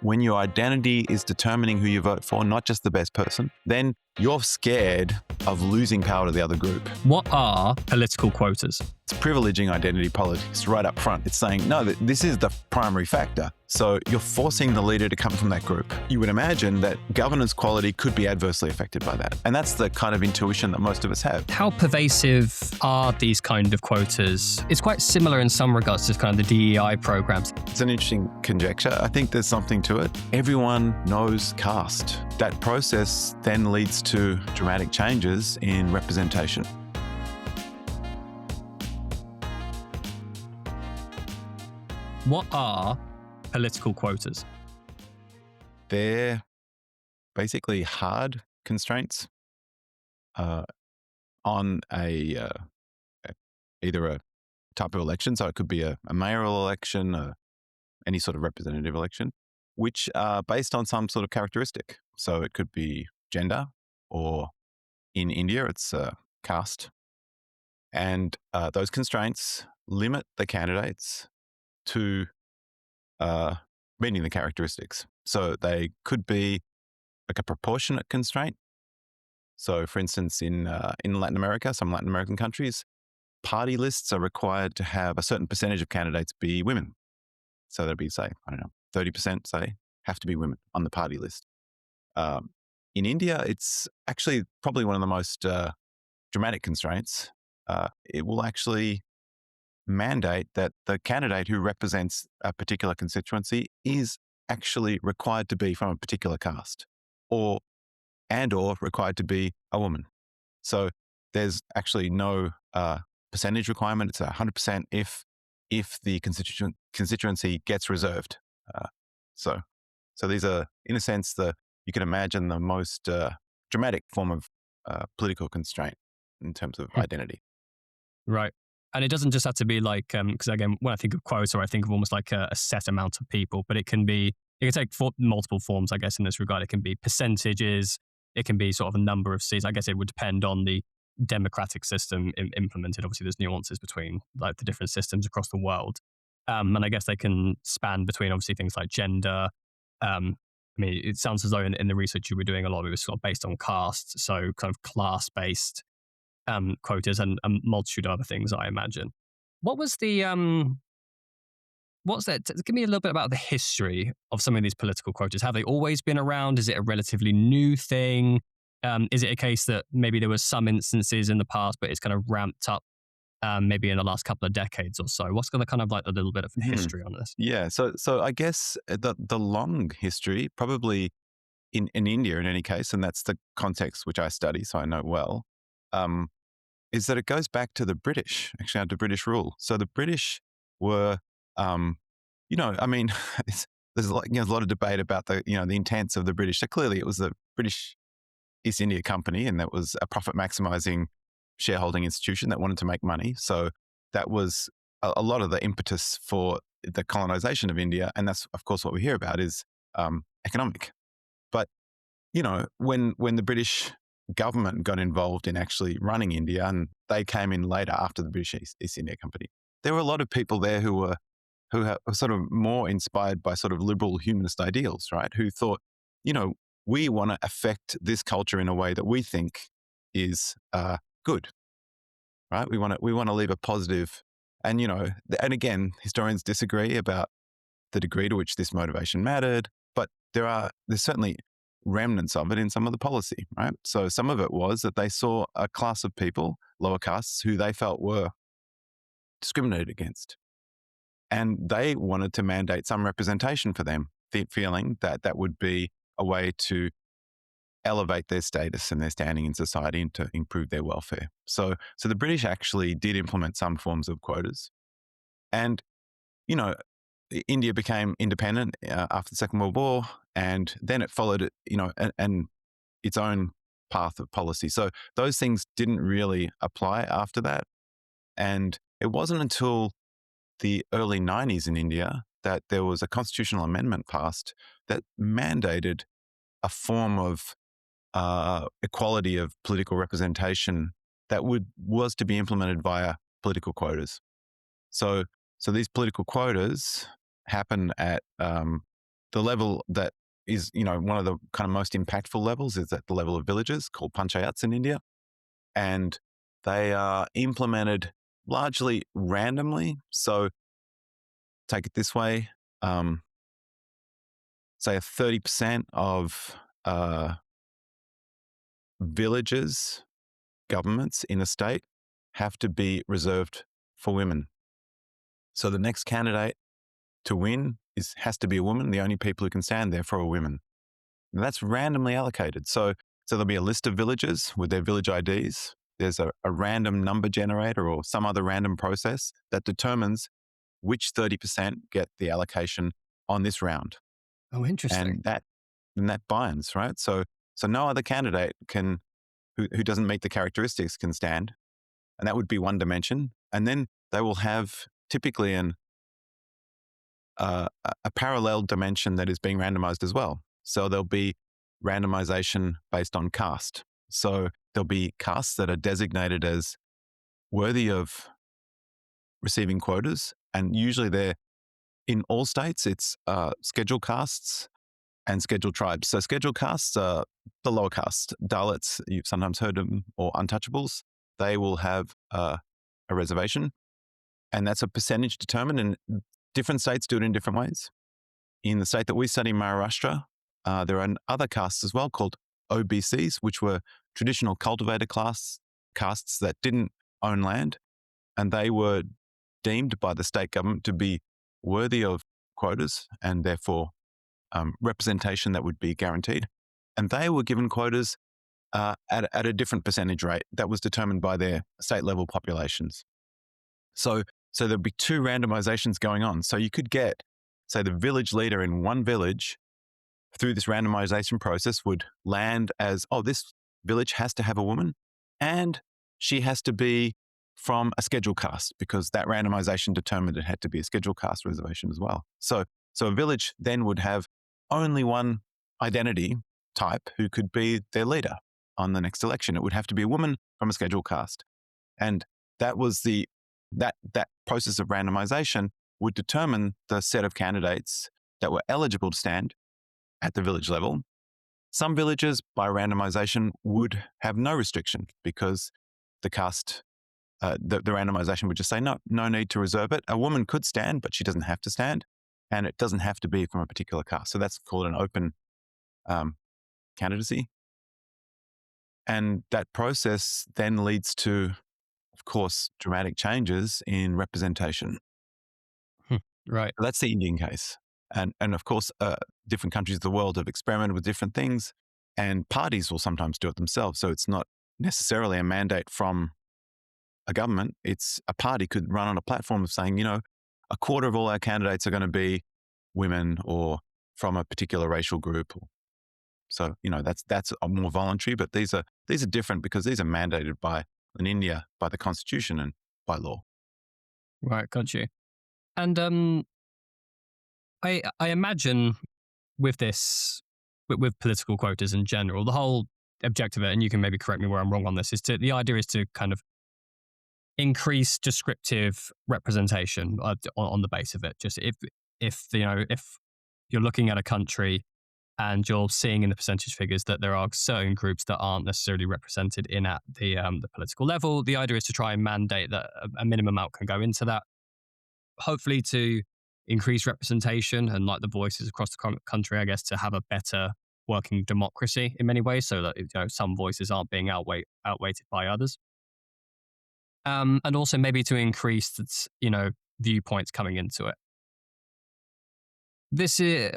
when your identity is determining who you vote for, not just the best person, then you're scared of losing power to the other group. What are political quotas? It's privileging identity politics right up front. It's saying, no, this is the primary factor. So you're forcing the leader to come from that group. You would imagine that governance quality could be adversely affected by that. And that's the kind of intuition that most of us have. How pervasive are these kind of quotas? It's quite similar in some regards to kind of the DEI programs. It's an interesting conjecture. I think there's something to it. Everyone knows caste. That process then leads to dramatic changes in representation. What are political quotas? They're basically hard constraints on either a type of election. So it could be a mayoral election, any sort of representative election, which are based on some sort of characteristic. So it could be gender, or in India, it's caste. And those constraints limit the candidates to meeting the characteristics. So they could be like a proportionate constraint. So, for instance, in Latin America, some Latin American countries, party lists are required to have a certain percentage of candidates be women. So that'd be, say, 30%, say, have to be women on the party list. In India, it's actually probably one of the most dramatic constraints. It will actually mandate that the candidate who represents a particular constituency is actually required to be from a particular caste, or required to be a woman. So there's actually no percentage requirement. It's 100% if the constituency gets reserved. So these are, in a sense, you can imagine the most dramatic form of political constraint in terms of identity. Right. And it doesn't just have to be like, because again, when I think of quota, I think of almost like a set amount of people, but it can take multiple forms, I guess, in this regard. It can be percentages, it can be sort of a number of seats. I guess it would depend on the democratic system implemented. Obviously, there's nuances between like the different systems across the world. And I guess they can span between obviously things like gender. I mean, it sounds as though in the research you were doing, a lot of it was sort of based on caste, so kind of class-based quotas and a multitude of other things, I imagine. What was the give me a little bit about the history of some of these political quotas. Have they always been around? Is it a relatively new thing? Is it a case that maybe there was some instances in the past, but it's kind of ramped up maybe in the last couple of decades or so? What's going to kind of like a little bit of history on this? Yeah, so I guess the long history, probably in India in any case, and that's the context which I study, so I know well, is that it goes back to the British, actually under British rule. So the British were, there's a lot of debate about the intents of the British. So clearly it was the British East India Company, and that was a profit maximizing shareholding institution that wanted to make money. So that was a lot of the impetus for the colonization of India. And that's, of course, what we hear about is economic. But, when the British government got involved in actually running India, and they came in later after the British East India Company, there were a lot of people there who were sort of more inspired by sort of liberal humanist ideals, right? Who thought, we want to affect this culture in a way that we think is good, right? We want to leave a positive, and and again, historians disagree about the degree to which this motivation mattered, but there's certainly remnants of it in some of the policy, right? So some of it was that they saw a class of people, lower castes, who they felt were discriminated against. And they wanted to mandate some representation for them, feeling that would be a way to elevate their status and their standing in society and to improve their welfare. So the British actually did implement some forms of quotas. And, India became independent after the Second World War, and then it followed, and its own path of policy. So those things didn't really apply after that. And it wasn't until the early 90s in India that there was a constitutional amendment passed that mandated a form of equality of political representation that was to be implemented via political quotas. So these political quotas happen at the the level that is, one of the kind of most impactful levels is at the level of villages called panchayats in India. And they are implemented largely randomly. So take it this way, say 30% of villages, governments in a state have to be reserved for women. So the next candidate to win has to be a woman. The only people who can stand there for are women. And that's randomly allocated. So there'll be a list of villages with their village IDs. There's a random number generator or some other random process that determines which 30% get the allocation on this round. Oh, interesting. And that binds, right? So no other candidate who doesn't meet the characteristics can stand. And that would be one dimension. And then they will have typically a parallel dimension that is being randomized as well. So there'll be randomization based on caste. So there'll be castes that are designated as worthy of receiving quotas. And usually they're in all states, it's scheduled castes and scheduled tribes. So scheduled castes are the lower caste, Dalits, you've sometimes heard of them, or untouchables. They will have a reservation, and that's a percentage determined, and different states do it in different ways. In the state that we study, Maharashtra, there are other castes as well called OBCs, which were traditional cultivator castes that didn't own land, and they were deemed by the state government to be worthy of quotas and therefore representation that would be guaranteed. And they were given quotas at a different percentage rate that was determined by their state level populations. So there'd be two randomizations going on. So you could get, say, the village leader in one village through this randomization process would land as, this village has to have a woman and she has to be from a scheduled caste, because that randomization determined it had to be a scheduled caste reservation as well. So a village then would have only one identity type who could be their leader on the next election. It would have to be a woman from a scheduled caste. And that was that process of randomization would determine the set of candidates that were eligible to stand at the village level. Some villages by randomization would have no restriction because the caste, the randomization would just say, no need to reserve it. A woman could stand, but she doesn't have to stand. And it doesn't have to be from a particular caste. So that's called an open candidacy. And that process then leads to, of course, dramatic changes in representation. Right. So that's the Indian case. And of course, different countries of the world have experimented with different things, and parties will sometimes do it themselves. So it's not necessarily a mandate from a government. It's a party could run on a platform of saying, a quarter of all our candidates are going to be women or from a particular racial group. So, that's a more voluntary, but these are different because these are mandated in India by the constitution and by law. Right. Got you. And I imagine with this, with political quotas in general, the whole objective of it, and you can maybe correct me where I'm wrong on this, the idea is to kind of increase descriptive representation on the base of it. Just if you're looking at a country and you're seeing in the percentage figures that there are certain groups that aren't necessarily represented at the political level, the idea is to try and mandate that a minimum amount can go into that, hopefully to increase representation and like the voices across the country, I guess, to have a better working democracy in many ways, so that some voices aren't being outweighed by others. And also maybe to increase viewpoints coming into it. This is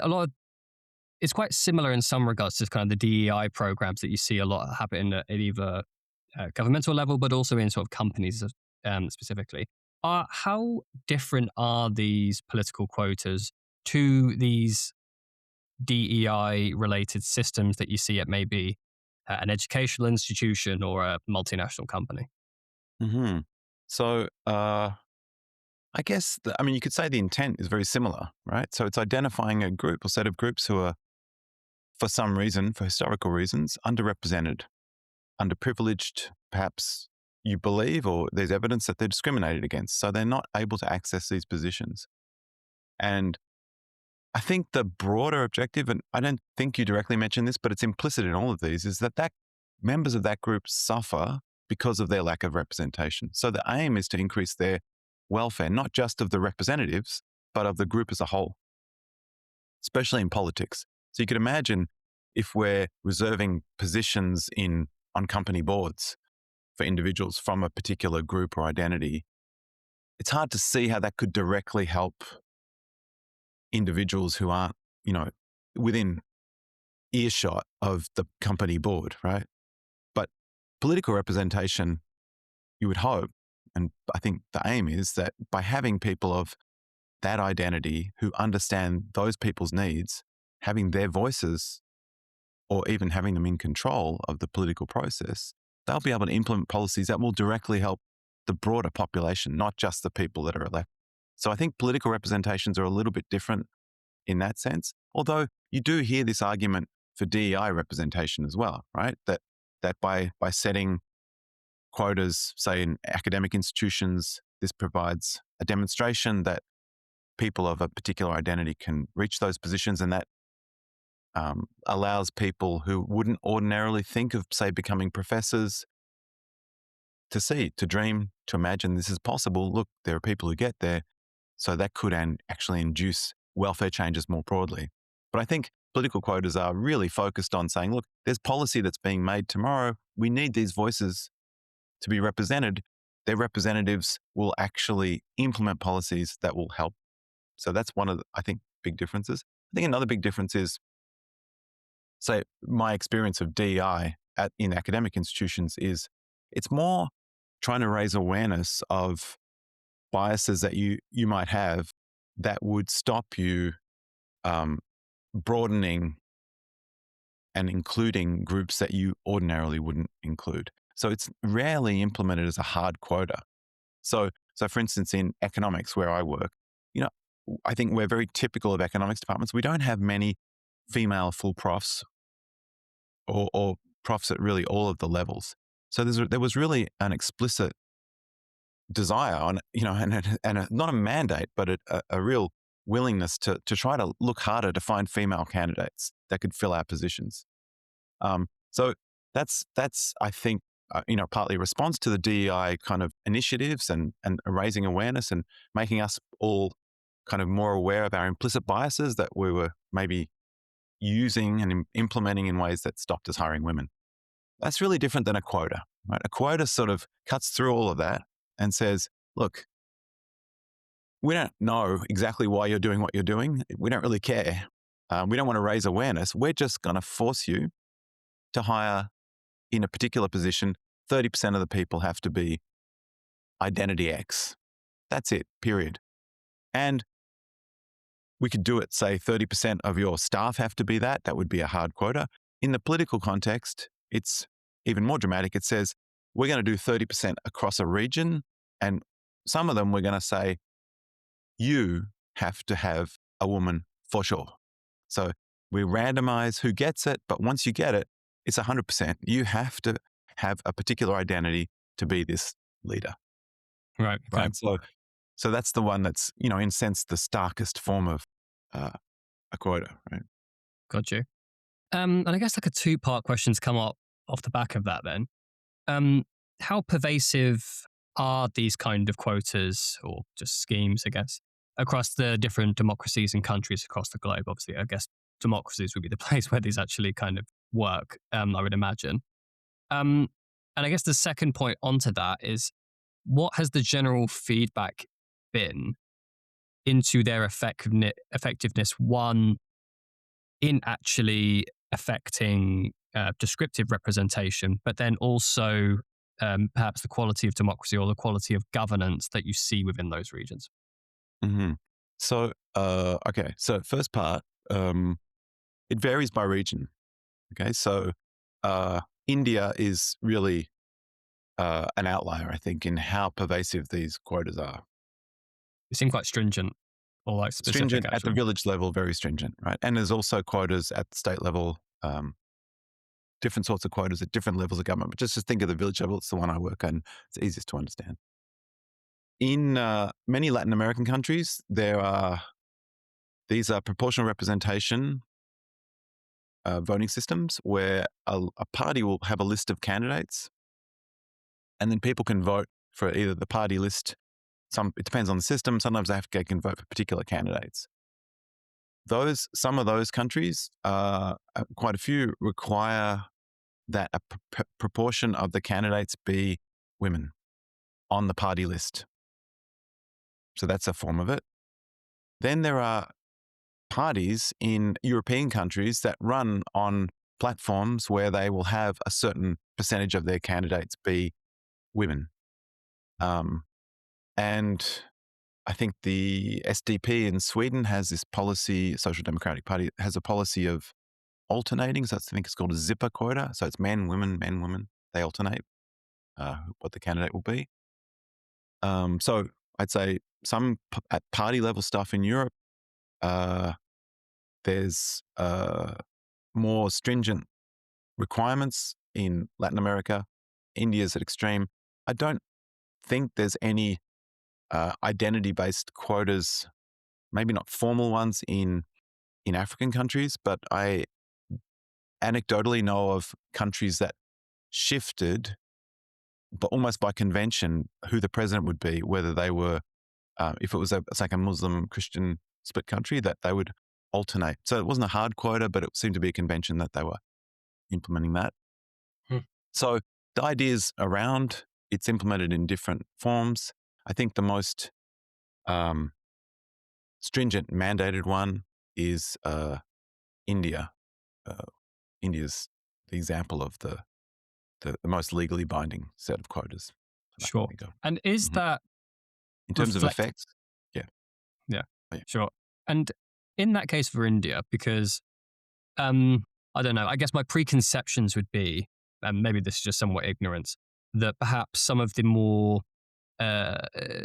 it's quite similar in some regards to kind of the DEI programs that you see a lot happen at either governmental level, but also in sort of companies specifically. How different are these political quotas to these DEI related systems that you see at maybe an educational institution or a multinational company? Mm-hmm. So I guess, you could say the intent is very similar, right? So it's identifying a group or set of groups who are, for some reason, for historical reasons, underrepresented, underprivileged, perhaps you believe, or there's evidence that they're discriminated against. So they're not able to access these positions. And I think the broader objective, and I don't think you directly mentioned this, but it's implicit in all of these, is that members of that group suffer because of their lack of representation. So the aim is to increase their welfare, not just of the representatives, but of the group as a whole, especially in politics. So you could imagine if we're reserving positions on company boards for individuals from a particular group or identity, it's hard to see how that could directly help individuals who aren't, within earshot of the company board, right? But political representation, you would hope, and I think the aim is that by having people of that identity who understand those people's needs, having their voices, or even having them in control of the political process, they'll be able to implement policies that will directly help the broader population, not just the people that are elected. So I think political representations are a little bit different in that sense. Although you do hear this argument for DEI representation as well, right? That by setting quotas, say in academic institutions, this provides a demonstration that people of a particular identity can reach those positions, and that allows people who wouldn't ordinarily think of, say, becoming professors to see, to dream, to imagine this is possible. Look, there are people who get there. So that could actually induce welfare changes more broadly. But I think political quotas are really focused on saying, look, there's policy that's being made tomorrow. We need these voices to be represented. Their representatives will actually implement policies that will help. So that's one of the, I think, big differences. I think another big difference is, say, my experience of DEI in academic institutions is it's more trying to raise awareness of biases that you might have that would stop you broadening and including groups that you ordinarily wouldn't include. So it's rarely implemented as a hard quota. So for instance, in economics where I work, I think we're very typical of economics departments. We don't have many female full profs or profs at really all of the levels. So there was really an explicit desire on, not a mandate, but a real willingness to try to look harder to find female candidates that could fill our positions. So that's I think partly a response to the DEI kind of initiatives and raising awareness and making us all kind of more aware of our implicit biases that we were maybe using and implementing in ways that stopped us hiring women. That's really different than a quota, right? A quota sort of cuts through all of that and says, look, we don't know exactly why you're doing what you're doing. We don't really care. We don't want to raise awareness. We're just going to force you to hire in a particular position. 30% of the people have to be identity X. That's it, period. And we could do it, say 30% of your staff have to be that. That would be a hard quota. In the political context, it's even more dramatic. It says, we're going to do 30% across a region. And some of them we're going to say, you have to have a woman for sure. So we randomize who gets it, but once you get it, it's 100%. You have to have a particular identity to be this leader. Right. Okay. Right. So that's the one that's, in a sense, the starkest form of a quota, right? Got you. And I guess like a two-part question's come up off the back of that then. How pervasive are these kind of quotas or just schemes, I guess, across the different democracies and countries across the globe? Obviously, I guess democracies would be the place where these actually kind of work, I would imagine. And I guess the second point onto that is, what has the general feedback been into their effectiveness, one, in actually affecting descriptive representation, but then also perhaps the quality of democracy or the quality of governance that you see within those regions? Mm-hmm. So, okay. So first part, it varies by region. Okay. So India is really an outlier, I think, in how pervasive these quotas are. They seem quite stringent or like specific, Stringent at the actually. village level, very stringent, right? And there's also quotas at the state level, different sorts of quotas at different levels of government. But just to think of the village level, it's the one I work on. It's easiest to understand. In many Latin American countries, there are these are proportional representation voting systems where a party will have a list of candidates, and then people can vote for either the party list. It depends on the system. Sometimes they can vote for particular candidates. Some of those countries, quite a few, require that a proportion of the candidates be women on the party list. So that's a form of it. Then there are parties in European countries that run on platforms where they will have a certain percentage of their candidates be women. And I think the SDP in Sweden has this policy, Social Democratic Party has a policy of alternating. So I think it's called a zipper quota. So it's men, women, men, women. They alternate what the candidate will be. So I'd say some at party level stuff in Europe, there's more stringent requirements in Latin America. India's at extreme. I don't think there's any identity-based quotas, maybe not formal ones in African countries, but I anecdotally know of countries that shifted, but almost by convention, who the president would be, whether they were, if it was like a Muslim Christian split country, that they would alternate. So it wasn't a hard quota, but it seemed to be a convention that they were implementing that. So the ideas around, it's implemented in different forms. I think the most stringent mandated one is India. India's the example of the most legally binding set of quotas. Sure. And is that in terms of effects? Yeah. Yeah. Sure. And in that case for India, because I don't know, I guess my preconceptions would be, and maybe this is just somewhat ignorance, that perhaps some of the more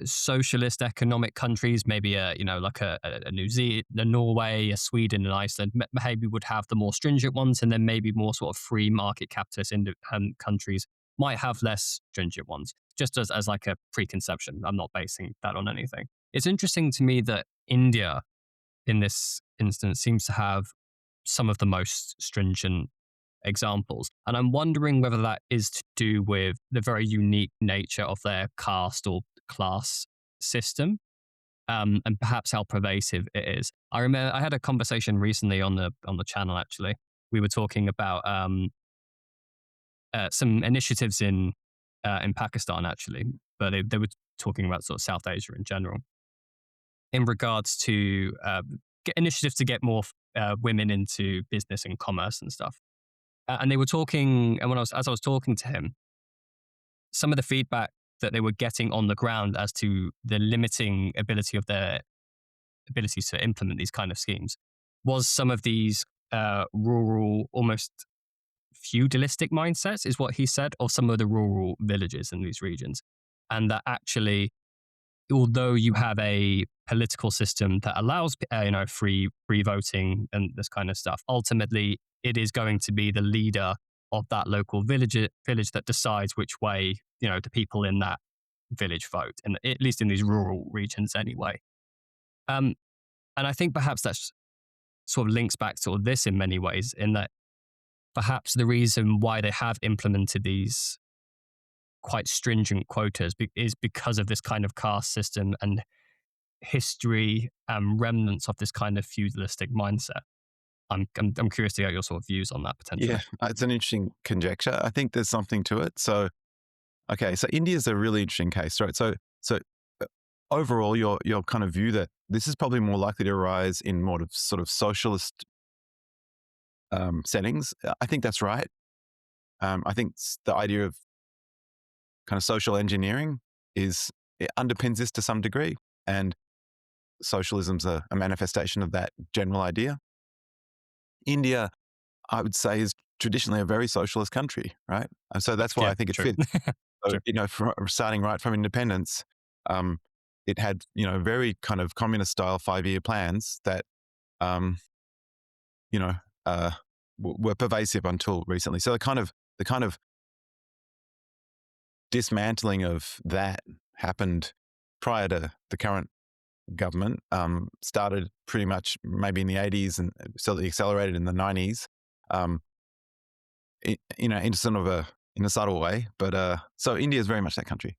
socialist economic countries, maybe like a New Zealand, a Norway, a Sweden, and Iceland, maybe would have the more stringent ones, and then maybe more sort of free market capitalist countries might have less stringent ones. Just as like a preconception, I'm not basing that on anything. It's interesting to me that India, in this instance, seems to have some of the most stringent examples. And I'm wondering whether that is to do with the very unique nature of their caste or class system, and perhaps how pervasive it is. I remember I had a conversation recently on the channel. Actually, we were talking about some initiatives in Pakistan, actually, but they were talking about sort of South Asia in general, in regards to initiatives to get more women into business and commerce and stuff. And they were talking, and as I was talking to him, some of the feedback that they were getting on the ground as to the limiting ability of their abilities to implement these kind of schemes was some of these rural, almost feudalistic mindsets, is what he said, of some of the rural villages in these regions. And that actually, although you have a political system that allows free voting and this kind of stuff, ultimately it is going to be the leader of that local village that decides which way the people in that village vote, and at least in these rural regions anyway. And I think perhaps that sort of links back to this in many ways, in that perhaps the reason why they have implemented these quite stringent quotas is because of this kind of caste system and history and remnants of this kind of feudalistic mindset. I'm curious to get your sort of views on that potentially. Yeah, it's an interesting conjecture. I think there's something to it. So, okay, so India's a really interesting case, right? So overall, your kind of view that this is probably more likely to arise in more of sort of socialist settings. I think that's right. I think the idea of kind of social engineering it underpins this to some degree, and socialism's a manifestation of that general idea. India, I would say, is traditionally a very socialist country, right? And so that's why I think it fits. So, starting right from independence, it had, very kind of communist style 5-year plans that, were pervasive until recently. So the kind of dismantling of that happened prior to the current government started pretty much maybe in the 80s and slightly accelerated in the 90s, in sort of in a subtle way. But so India is very much that country.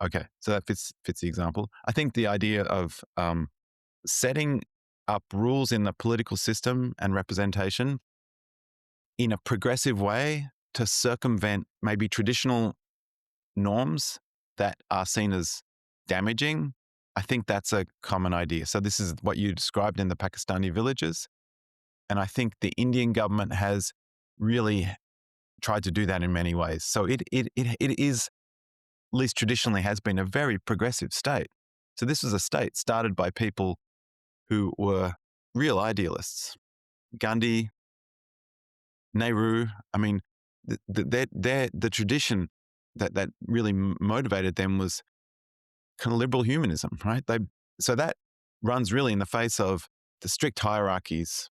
Okay, so that fits the example. I think the idea of setting up rules in the political system and representation in a progressive way to circumvent maybe traditional norms that are seen as damaging, I think that's a common idea. So this is what you described in the Pakistani villages. And I think the Indian government has really tried to do that in many ways. So it is, at least traditionally, has been a very progressive state. So this was a state started by people who were real idealists. Gandhi, Nehru, I mean, the tradition that really motivated them was kind of liberal humanism, right? So that runs really in the face of the strict hierarchies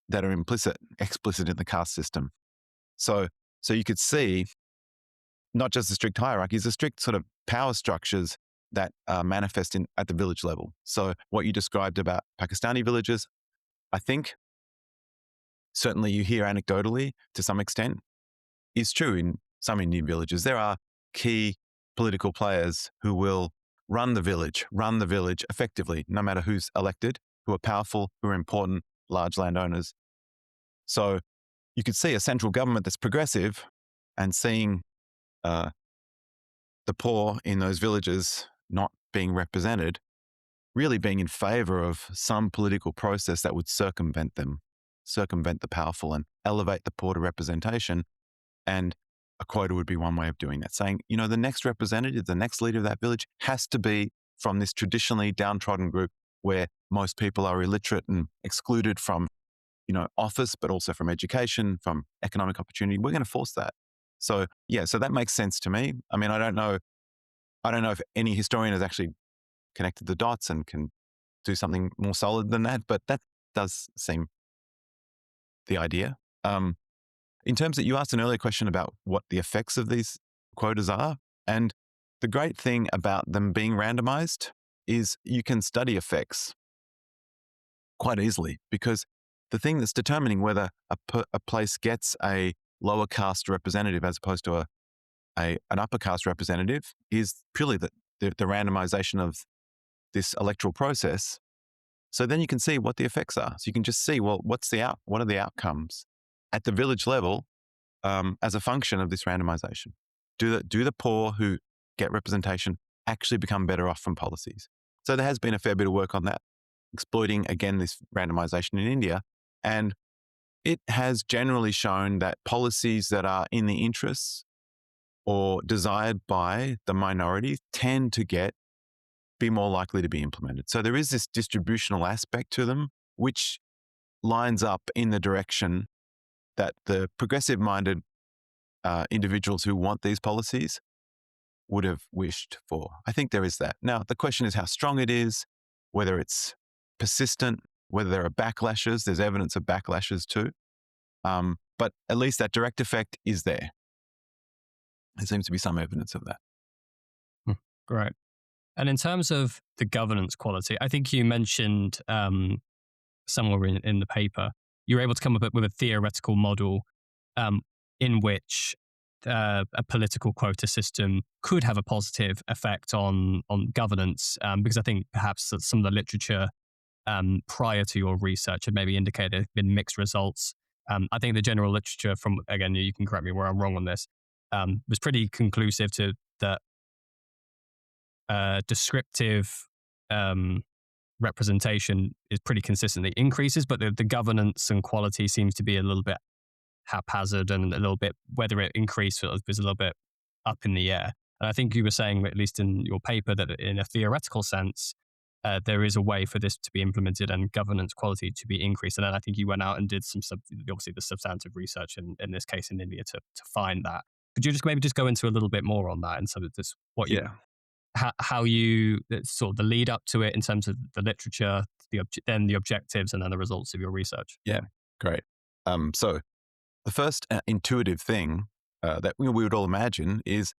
that are explicit in the caste system. So you could see not just the strict hierarchies, the strict sort of power structures that manifest at the village level. So what you described about Pakistani villages, I think certainly you hear anecdotally to some extent is true in some Indian villages. There are key political players who will run the village effectively, no matter who's elected, who are powerful, who are important, large landowners. So you could see a central government that's progressive and seeing the poor in those villages not being represented, really being in favor of some political process that would circumvent the powerful and elevate the poor to representation. And a quota would be one way of doing that, saying, the next representative, the next leader of that village has to be from this traditionally downtrodden group where most people are illiterate and excluded from, office, but also from education, from economic opportunity. We're going to force that. So so that makes sense to me. I mean, I don't know if any historian has actually connected the dots and can do something more solid than that, but that does seem the idea. In terms that you asked an earlier question about what the effects of these quotas are, and the great thing about them being randomized is you can study effects quite easily, because the thing that's determining whether a place gets a lower caste representative as opposed to an upper caste representative is purely the randomization of this electoral process. So then you can see what the effects are. So you can just see, well, what are the outcomes at the village level as a function of this randomization? Do the poor who get representation actually become better off from policies? So there has been a fair bit of work on that, exploiting, again, this randomization in India. And it has generally shown that policies that are in the interests or desired by the minority tend to be more likely to be implemented. So there is this distributional aspect to them, which lines up in the direction that the progressive-minded individuals who want these policies would have wished for. I think there is that. Now, the question is how strong it is, whether it's persistent, whether there are backlashes. There's evidence of backlashes too. But at least that direct effect is there. There seems to be some evidence of that. Great. And in terms of the governance quality, I think you mentioned somewhere in the paper, you were able to come up with a theoretical model in which a political quota system could have a positive effect on governance, because I think perhaps that some of the literature prior to your research had maybe indicated there have been mixed results. I think the general literature from, again, you can correct me where I'm wrong on this, was pretty conclusive to that descriptive representation is pretty consistently increases, but the governance and quality seems to be a little bit haphazard and a little bit, whether it increased was a little bit up in the air. And I think you were saying, at least in your paper, that in a theoretical sense, there is a way for this to be implemented and governance quality to be increased. And then I think you went out and did obviously the substantive research in this case in India to find that. Could you just go into a little bit more on that and some of this, how you sort of the lead up to it in terms of the literature, then the objectives, and then the results of your research? Yeah, great. So the first intuitive thing that we would all imagine is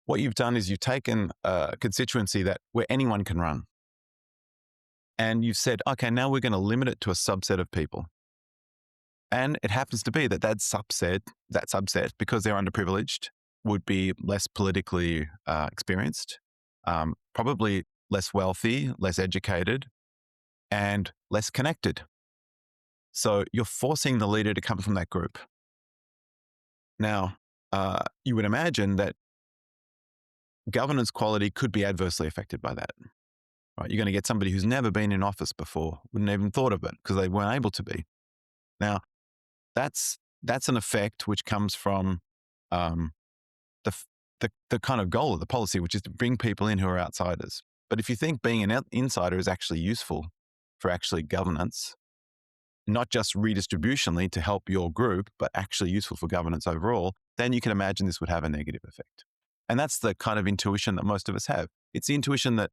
what you've done is you've taken a constituency where anyone can run. And you've said, okay, now we're going to limit it to a subset of people. And it happens to be that subset, because they're underprivileged, would be less politically experienced, probably less wealthy, less educated, and less connected. So you're forcing the leader to come from that group. Now, you would imagine that governance quality could be adversely affected by that. Right? You're going to get somebody who's never been in office before, wouldn't even thought of it because they weren't able to be. Now, that's an effect which comes from um, the kind of goal of the policy, which is to bring people in who are outsiders. But if you think being an insider is actually useful for actually governance, not just redistributionally to help your group, but actually useful for governance overall, then you can imagine this would have a negative effect. And that's the kind of intuition that most of us have. It's the intuition that,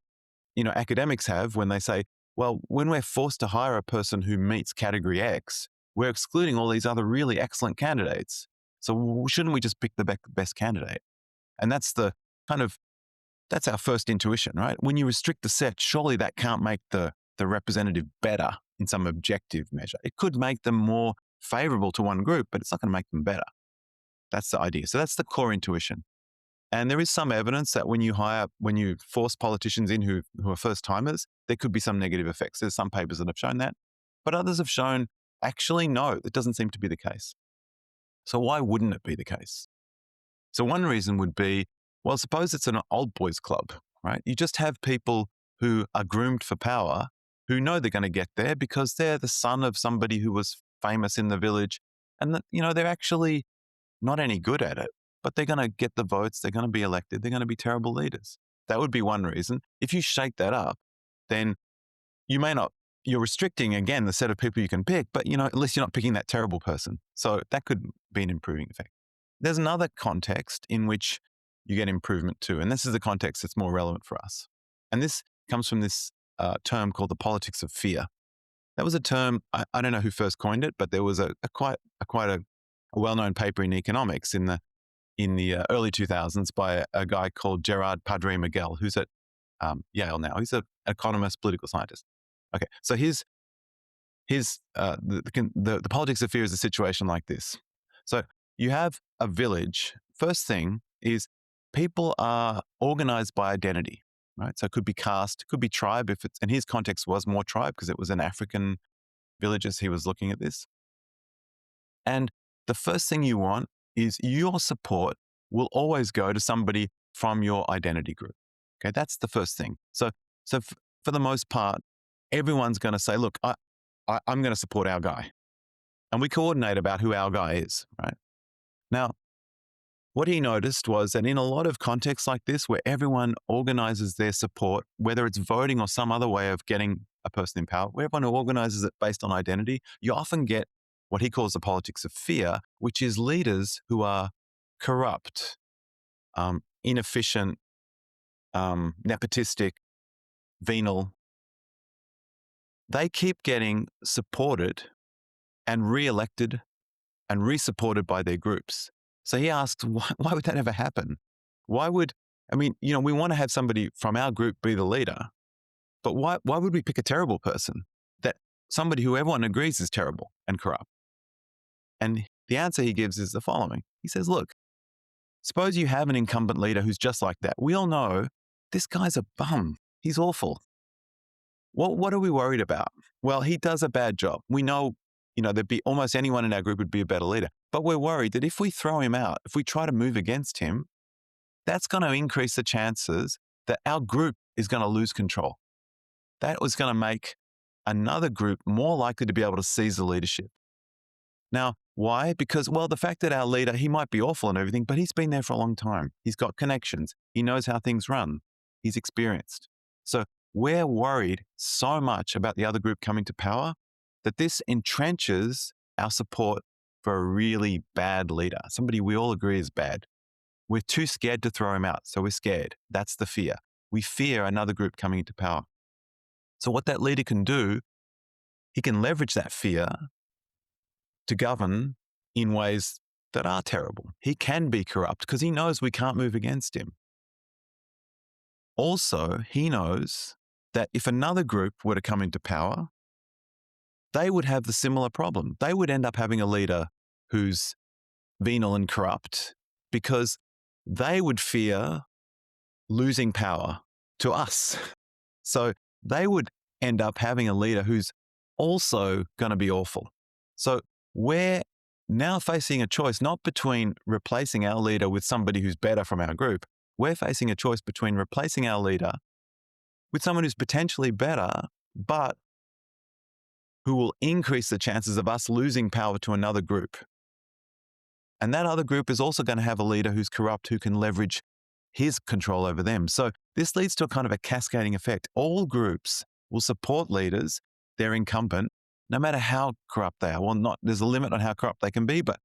academics have when they say, well, when we're forced to hire a person who meets category X, we're excluding all these other really excellent candidates. So shouldn't we just pick the best candidate? And that's that's our first intuition, right? When you restrict the set, surely that can't make the representative better in some objective measure. It could make them more favorable to one group, but it's not going to make them better. That's the idea. So that's the core intuition. And there is some evidence that when you force politicians in who are first timers, there could be some negative effects. There's some papers that have shown that, but others have shown actually, no, it doesn't seem to be the case. So why wouldn't it be the case? So one reason would be, well, suppose it's an old boys club, right? You just have people who are groomed for power, who know they're going to get there because they're the son of somebody who was famous in the village, and that, they're actually not any good at it, but they're going to get the votes, they're going to be elected, they're going to be terrible leaders. That would be one reason. If you shake that up, then you're restricting again the set of people you can pick, but at least you're not picking that terrible person. So that could be an improving effect. There's another context in which you get improvement too, and this is the context that's more relevant for us. And this comes from this term called the politics of fear. That was a term, I don't know who first coined it, but there was quite a well-known paper in economics in the early 2000s by a guy called Gerard Padre Miguel, who's at Yale now. He's an economist, political scientist. Okay, so the politics of fear is a situation like this. So you have a village. First thing is people are organized by identity, right? So it could be caste, it could be tribe. And his context was more tribe because it was an African village as he was looking at this. And the first thing you want is your support will always go to somebody from your identity group. Okay, that's the first thing. So for the most part, everyone's going to say, look, I'm going to support our guy. And we coordinate about who our guy is, right? Now, what he noticed was that in a lot of contexts like this, where everyone organizes their support, whether it's voting or some other way of getting a person in power, where everyone organizes it based on identity, you often get what he calls the politics of fear, which is leaders who are corrupt, inefficient, nepotistic, venal. They keep getting supported and re-elected and re-supported by their groups. So he asks, why would that ever happen? We want to have somebody from our group be the leader, but why would we pick a terrible person? Somebody who everyone agrees is terrible and corrupt. And the answer he gives is the following. He says, look, suppose you have an incumbent leader who's just like that. We all know this guy's a bum. He's awful. What are we worried about? Well, he does a bad job. We know, there'd be almost anyone in our group would be a better leader. But we're worried that if we throw him out, if we try to move against him, that's going to increase the chances that our group is going to lose control. That was going to make another group more likely to be able to seize the leadership. Now, why? Because, well, the fact that our leader, he might be awful and everything, but he's been there for a long time. He's got connections. He knows how things run. He's experienced. So we're worried so much about the other group coming to power that this entrenches our support for a really bad leader, somebody we all agree is bad. We're too scared to throw him out, so we're scared. That's the fear. We fear another group coming into power. So what that leader can do, he can leverage that fear to govern in ways that are terrible. He can be corrupt because he knows we can't move against him. Also, he knows that if another group were to come into power, they would have the similar problem. They would end up having a leader who's venal and corrupt because they would fear losing power to us. So they would end up having a leader who's also going to be awful. So we're now facing a choice not between replacing our leader with somebody who's better from our group. We're facing a choice between replacing our leader with someone who's potentially better, but who will increase the chances of us losing power to another group. And that other group is also going to have a leader who's corrupt, who can leverage his control over them. So this leads to a kind of a cascading effect. All groups will support leaders, they're incumbent, no matter how corrupt they are. Well, there's a limit on how corrupt they can be, but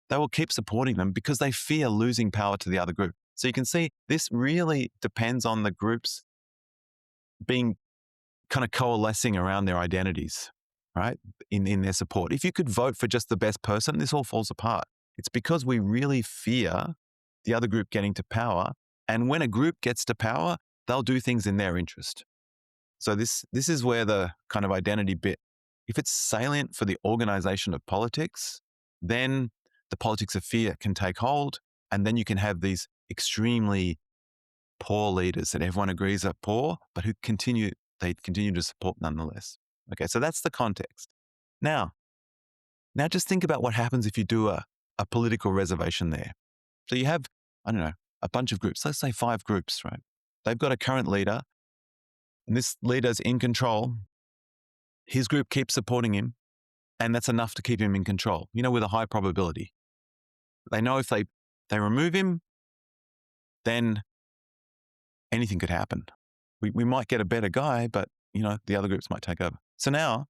they will keep supporting them because they fear losing power to the other group. So you can see this really depends on the groups being kind of coalescing around their identities, right? In their support. If you could vote for just the best person, this all falls apart. It's because we really fear the other group getting to power. And when a group gets to power, they'll do things in their interest. So this is where the kind of identity bit, if it's salient for the organization of politics, then the politics of fear can take hold. And then you can have these extremely poor leaders that everyone agrees are poor, but who continue to support nonetheless. Okay, so that's the context. Now just think about what happens if you do a political reservation there. So you have, I don't know, a bunch of groups, let's say 5 groups, right? They've got a current leader, and this leader's in control. His group keeps supporting him, and that's enough to keep him in control, with a high probability. They know if they remove him, then anything could happen. We might get a better guy, but, the other groups might take over. So now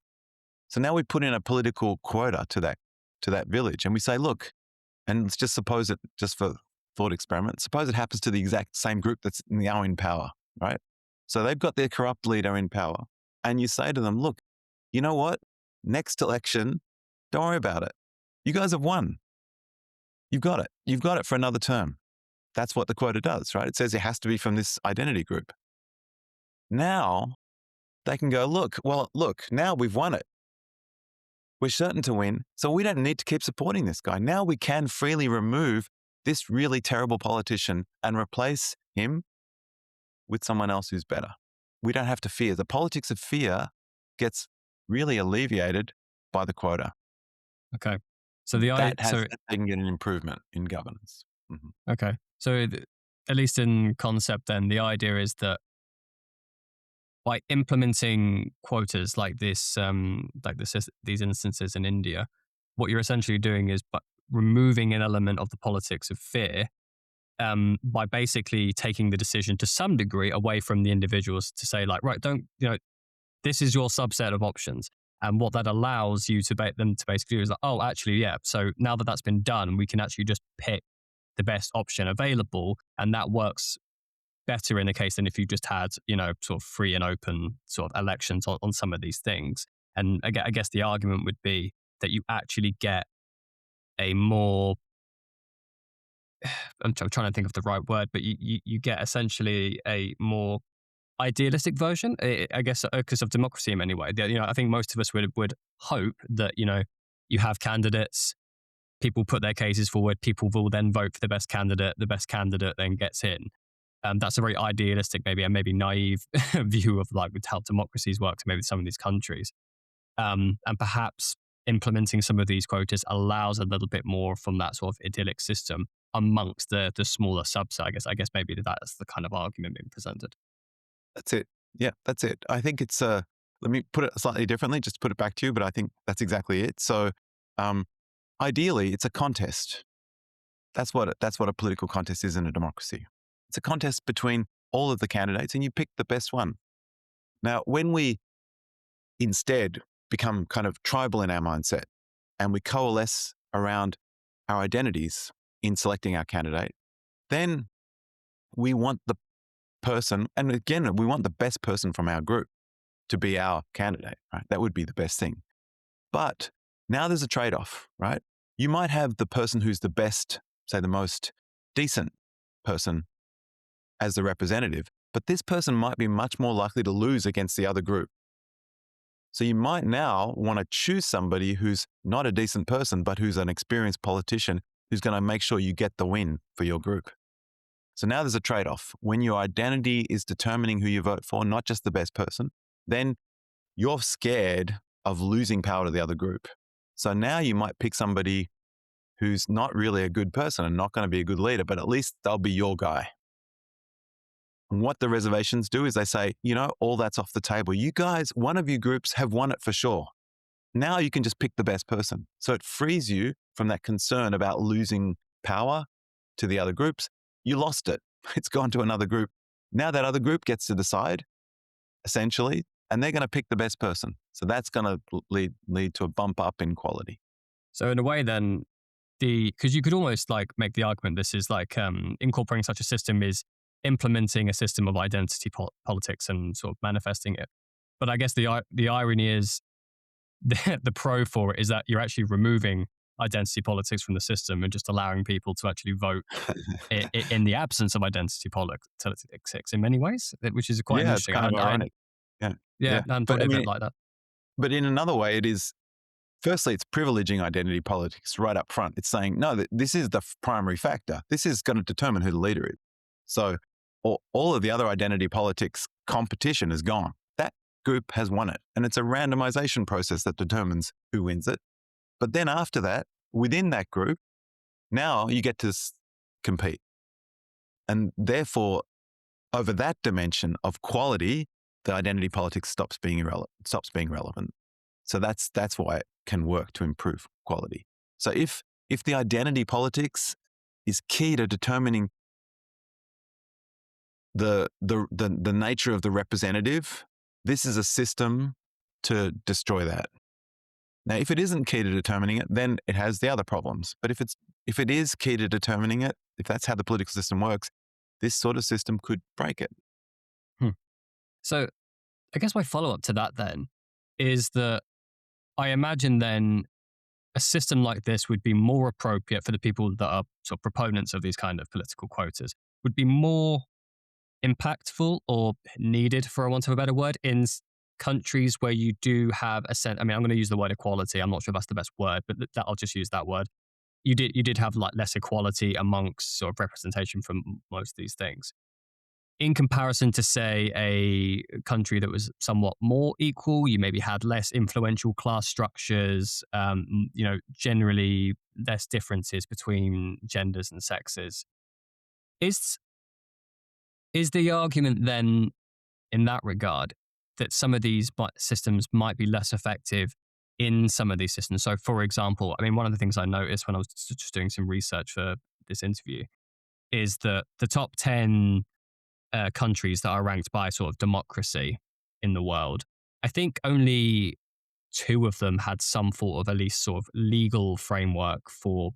we put in a political quota to that village, and we say, look, and let's just suppose it, just for thought experiment, suppose it happens to the exact same group that's now in power, right? So they've got their corrupt leader in power, and you say to them, look, you know what? Next election, don't worry about it. You guys have won. You've got it. You've got it for another term. That's what the quota does, right? It says it has to be from this identity group. Now they can go, look, now we've won it. We're certain to win, so we don't need to keep supporting this guy. Now we can freely remove this really terrible politician and replace him with someone else who's better. We don't have to fear. The politics of fear gets really alleviated by the quota. Okay. So they can get an improvement in governance. Mm-hmm. Okay. So at least in concept then, the idea is that by implementing quotas like this, these instances in India, what you're essentially doing is removing an element of the politics of fear by basically taking the decision to some degree away from the individuals to say like, right, this is your subset of options. And what that allows you them to basically do is like, oh, actually, yeah. So now that that's been done, we can actually just pick the best option available. And that works better in a case than if you just had, sort of free and open sort of elections on some of these things. And I guess the argument would be that you actually get a more, I'm trying to think of the right word, but you get essentially a more idealistic version, I guess, because of democracy in many ways. I think most of us would hope that, you have candidates, people put their cases forward, people will then vote for the best candidate then gets in. That's a very idealistic, maybe naive view of like with how democracies work to maybe some of these countries. And perhaps implementing some of these quotas allows a little bit more from that sort of idyllic system amongst the smaller subset. I guess maybe that's the kind of argument being presented. That's it. Yeah, that's it. I think it's let me put it slightly differently, just to put it back to you, but I think that's exactly it. So ideally, it's a contest. That's what a political contest is in a democracy. It's a contest between all of the candidates and you pick the best one. Now, when we instead become kind of tribal in our mindset and we coalesce around our identities in selecting our candidate, then we want the person, and again, we want the best person from our group to be our candidate, right? That would be the best thing. But now there's a trade-off, right? You might have the person who's the best, say the most decent person as the representative, but this person might be much more likely to lose against the other group. So you might now want to choose somebody who's not a decent person, but who's an experienced politician who's going to make sure you get the win for your group. So now there's a trade-off. When your identity is determining who you vote for, not just the best person, then you're scared of losing power to the other group. So now you might pick somebody who's not really a good person and not going to be a good leader, but at least they'll be your guy. And what the reservations do is they say, all that's off the table. You guys, one of you groups have won it for sure. Now you can just pick the best person. So it frees you from that concern about losing power to the other groups. You lost it. It's gone to another group. Now that other group gets to decide, essentially, and they're going to pick the best person. So that's going to lead to a bump up in quality. So in a way then, because you could almost like make the argument this is like incorporating such a system is implementing a system of identity politics and sort of manifesting it. But I guess the irony is the pro for it is that you're actually removing identity politics from the system and just allowing people to actually vote in the absence of identity politics in many ways, which is quite It's interesting. kind of ironic. I hadn't thought of it like that. But in another way, it is, firstly, it's privileging identity politics right up front. It's saying, no, this is the primary factor. This is going to determine who the leader is. So all of the other identity politics competition is gone. That group has won it. And it's a randomization process that determines who wins it. But then after that, within that group, now you get to compete. And therefore, over that dimension of quality, the identity politics stops being relevant. So that's why it can work to improve quality. So if the identity politics is key to determining the nature of the representative, this is a system to destroy that. Now, if it isn't key to determining it, then it has the other problems. But if it is key to determining it, if that's how the political system works, this sort of system could break it. So I guess my follow-up to that then is that I imagine then a system like this would be more appropriate for the people that are sort of proponents of these kind of political quotas, would be more impactful or needed, for want of a better word, in countries where you do have a sense. I mean, I'm going to use the word equality. I'm not sure if that's the best word, but I'll just use that word. You did have like less equality amongst sort of representation from most of these things. In comparison to, say, a country that was somewhat more equal, you maybe had less influential class structures, generally less differences between genders and sexes. Is the argument then, in that regard, that some of these systems might be less effective in some of these systems? So, for example, I mean, one of the things I noticed when I was just doing some research for this interview is that the top 10 countries that are ranked by sort of democracy in the world, I think only 2 of them had some sort of at least sort of legal framework for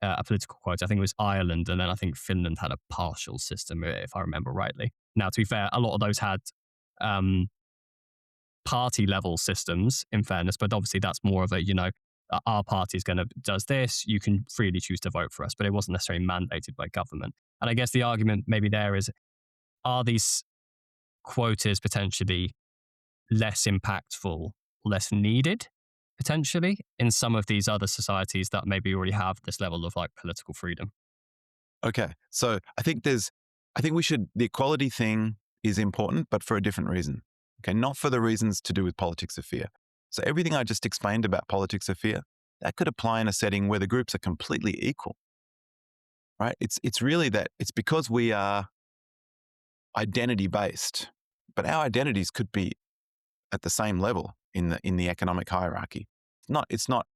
a political quota. I think it was Ireland, and then I think Finland had a partial system, if I remember rightly. Now, to be fair, a lot of those had party level systems, in fairness, but obviously that's more of a, our party is does this, you can freely choose to vote for us, but it wasn't necessarily mandated by government. And I guess the argument maybe there is, are these quotas potentially less impactful, less needed, potentially, in some of these other societies that maybe already have this level of like political freedom? Okay. So I think the equality thing is important, but for a different reason. Okay. Not for the reasons to do with politics of fear. So everything I just explained about politics of fear, that could apply in a setting where the groups are completely equal, right? It's really that it's because we are identity based, but our identities could be at the same level in the economic hierarchy. It's not.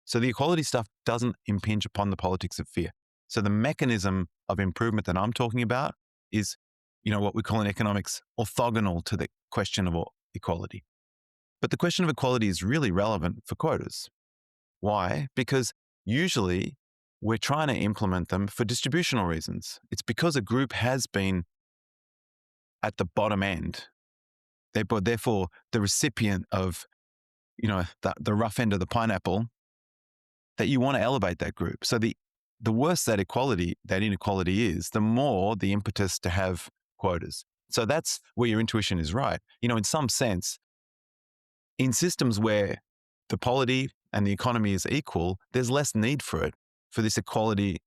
So the equality stuff doesn't impinge upon the politics of fear. So the mechanism of improvement that I'm talking about is, what we call in economics orthogonal to the question of equality. But the question of equality is really relevant for quotas. Why? Because usually we're trying to implement them for distributional reasons. It's because a group has been at the bottom end. Therefore, the recipient of, the rough end of the pineapple, that you want to elevate that group. So the worse that inequality is, the more the impetus to have quotas. So that's where your intuition is right. In some sense, in systems where the polity and the economy is equal, there's less need for it, for this equality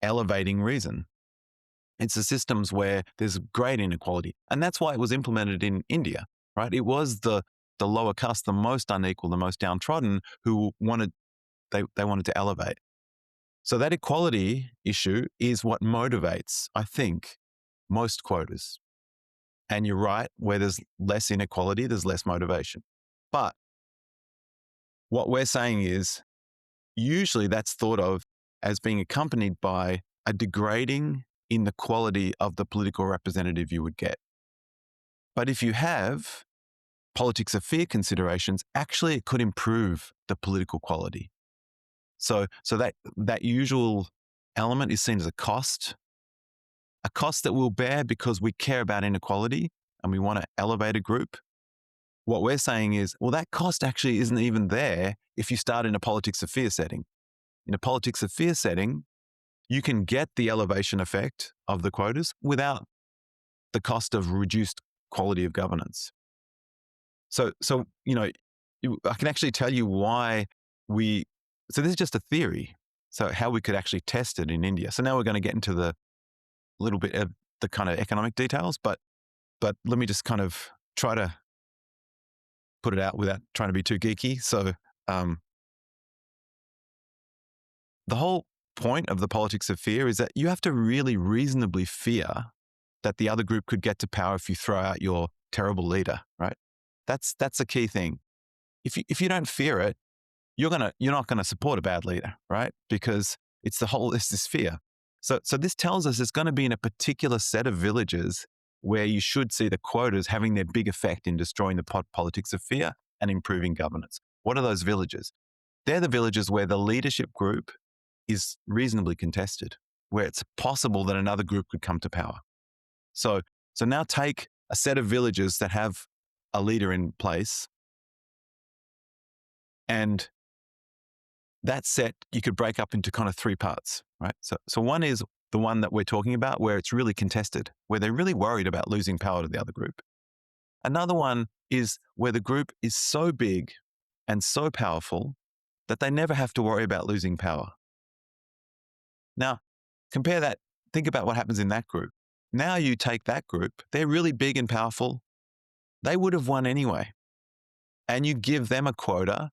elevating reason. It's the systems where there's great inequality. And that's why it was implemented in India, right? It was the lower caste, the most unequal, the most downtrodden, who they wanted to elevate. So that equality issue is what motivates, I think, most quotas. And you're right, where there's less inequality, there's less motivation. But what we're saying is usually that's thought of as being accompanied by a degrading in the quality of the political representative you would get. But if you have politics of fear considerations, actually it could improve the political quality. So that usual element is seen as a cost that we'll bear because we care about inequality and we want to elevate a group. What we're saying is, well, that cost actually isn't even there if you start in a politics of fear setting. In a politics of fear setting, you can get the elevation effect of the quotas without the cost of reduced quality of governance. So I can actually tell you why so this is just a theory. So how we could actually test it in India. So now we're going to get into the little bit of the kind of economic details, but let me just kind of try to put it out without trying to be too geeky. So the whole point of the politics of fear is that you have to really reasonably fear that the other group could get to power if you throw out your terrible leader, right? That's the key thing. If you don't fear it, you're not gonna support a bad leader, right? Because it's this fear. So this tells us it's going to be in a particular set of villages where you should see the quotas having their big effect in destroying the politics of fear and improving governance. What are those villages? They're the villages where the leadership group is reasonably contested, where it's possible that another group could come to power. So now take a set of villages that have a leader in place, and that set you could break up into kind of three parts, right? So one is the one that we're talking about where it's really contested, where they're really worried about losing power to the other group. Another one is where the group is so big and so powerful that they never have to worry about losing power. Now, compare that, think about what happens in that group. Now you take that group, they're really big and powerful. They would have won anyway. And you give them a quota,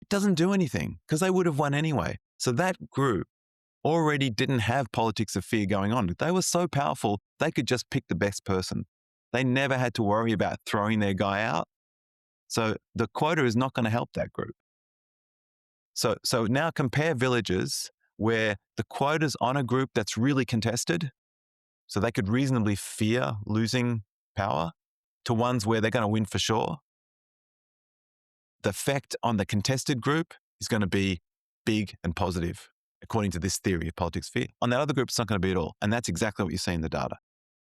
it doesn't do anything because they would have won anyway. So that group already didn't have politics of fear going on. They were so powerful, they could just pick the best person. They never had to worry about throwing their guy out. So the quota is not going to help that group. So now compare villages where the quota's on a group that's really contested, so they could reasonably fear losing power, to ones where they're going to win for sure. The effect on the contested group is going to be big and positive, according to this theory of politics fear. On that other group, it's not going to be at all. And that's exactly what you see in the data.